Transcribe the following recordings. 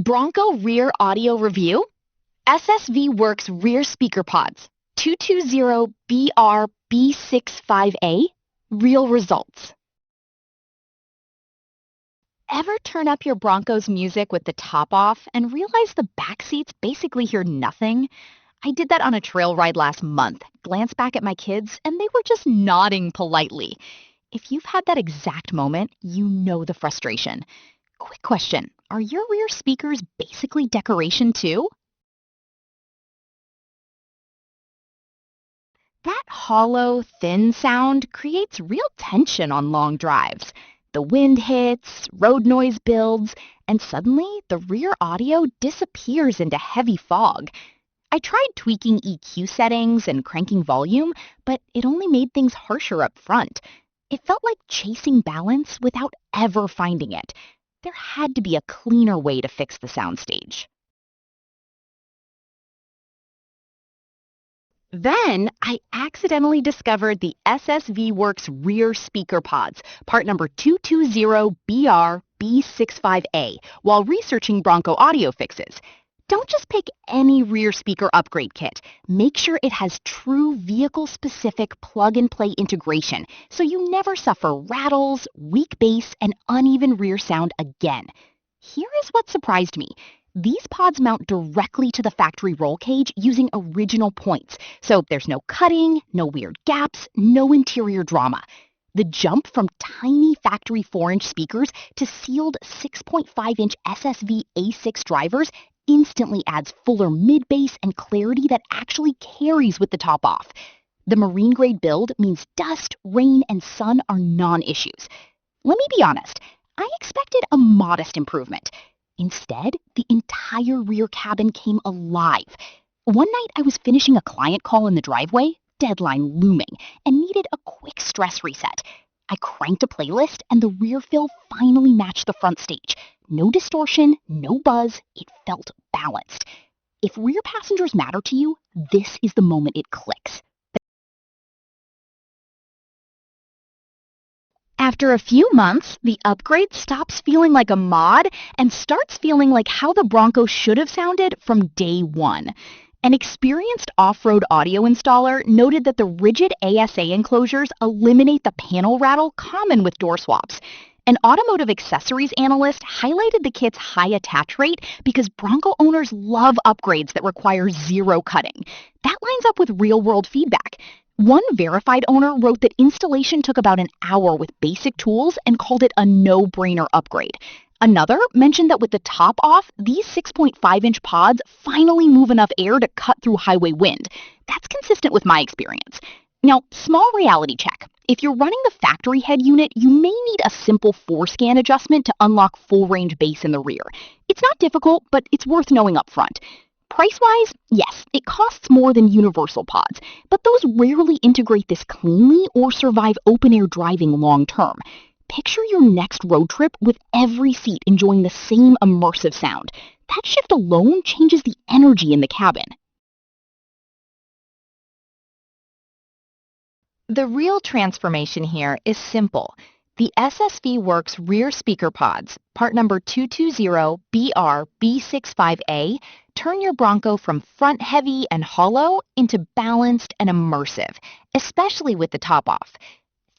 Bronco rear audio review, SSV Works rear speaker pods, 220BR-B65A, real results. Ever turn up your Bronco's music with the top off and realize the back seats basically hear nothing? I did that on a trail ride last month, glanced back at my kids, and they were just nodding politely. If you've had that exact moment, you know the frustration. Quick question, are your rear speakers basically decoration too? That hollow, thin sound creates real tension on long drives. The wind hits, road noise builds, and suddenly the rear audio disappears into heavy fog. I tried tweaking EQ settings and cranking volume, but it only made things harsher up front. It felt like chasing balance without ever finding it. There had to be a cleaner way to fix the soundstage. Then I accidentally discovered the SSV Works rear speaker pods, part number 220BR-B65A, while researching Bronco audio fixes. Don't just pick any rear speaker upgrade kit. Make sure it has true vehicle-specific plug-and-play integration, so you never suffer rattles, weak bass, and uneven rear sound again. Here is what surprised me. These pods mount directly to the factory roll cage using original points, so there's no cutting, no weird gaps, no interior drama. The jump from tiny factory 4-inch speakers to sealed 6.5-inch SSV A6 drivers instantly adds fuller mid-bass and clarity that actually carries with the top off. The marine-grade build means dust, rain, and sun are non-issues. Let me be honest, I expected a modest improvement. Instead, the entire rear cabin came alive. One night I was finishing a client call in the driveway, deadline looming, and needed a quick stress reset. I cranked a playlist and the rear fill finally matched the front stage. No distortion, no buzz, it felt balanced. If rear passengers matter to you, this is the moment it clicks. After a few months, the upgrade stops feeling like a mod and starts feeling like how the Bronco should have sounded from day one. An experienced off-road audio installer noted that the rigid ASA enclosures eliminate the panel rattle common with door swaps. An automotive accessories analyst highlighted the kit's high attach rate because Bronco owners love upgrades that require zero cutting. That lines up with real-world feedback. One verified owner wrote that installation took about an hour with basic tools and called it a no-brainer upgrade. Another mentioned that with the top off, these 6.5-inch pods finally move enough air to cut through highway wind. That's consistent with my experience. Now, small reality check. If you're running the factory head unit, you may need a simple 4-scan adjustment to unlock full-range bass in the rear. It's not difficult, but it's worth knowing up front. Price-wise, yes, it costs more than universal pods, but those rarely integrate this cleanly or survive open-air driving long-term. Picture your next road trip with every seat enjoying the same immersive sound. That shift alone changes the energy in the cabin. The real transformation here is simple. The SSV Works rear speaker pods, part number 220BR-B65A, turn your Bronco from front-heavy and hollow into balanced and immersive, especially with the top off.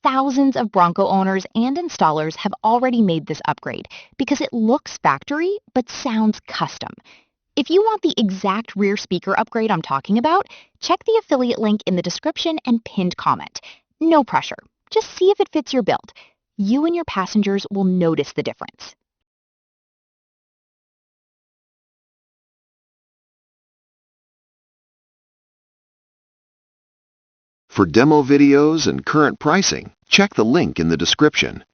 Thousands of Bronco owners and installers have already made this upgrade because it looks factory but sounds custom. If you want the exact rear speaker upgrade I'm talking about, check the affiliate link in the description and pinned comment. No pressure. Just see if it fits your build. You and your passengers will notice the difference. For demo videos and current pricing, check the link in the description.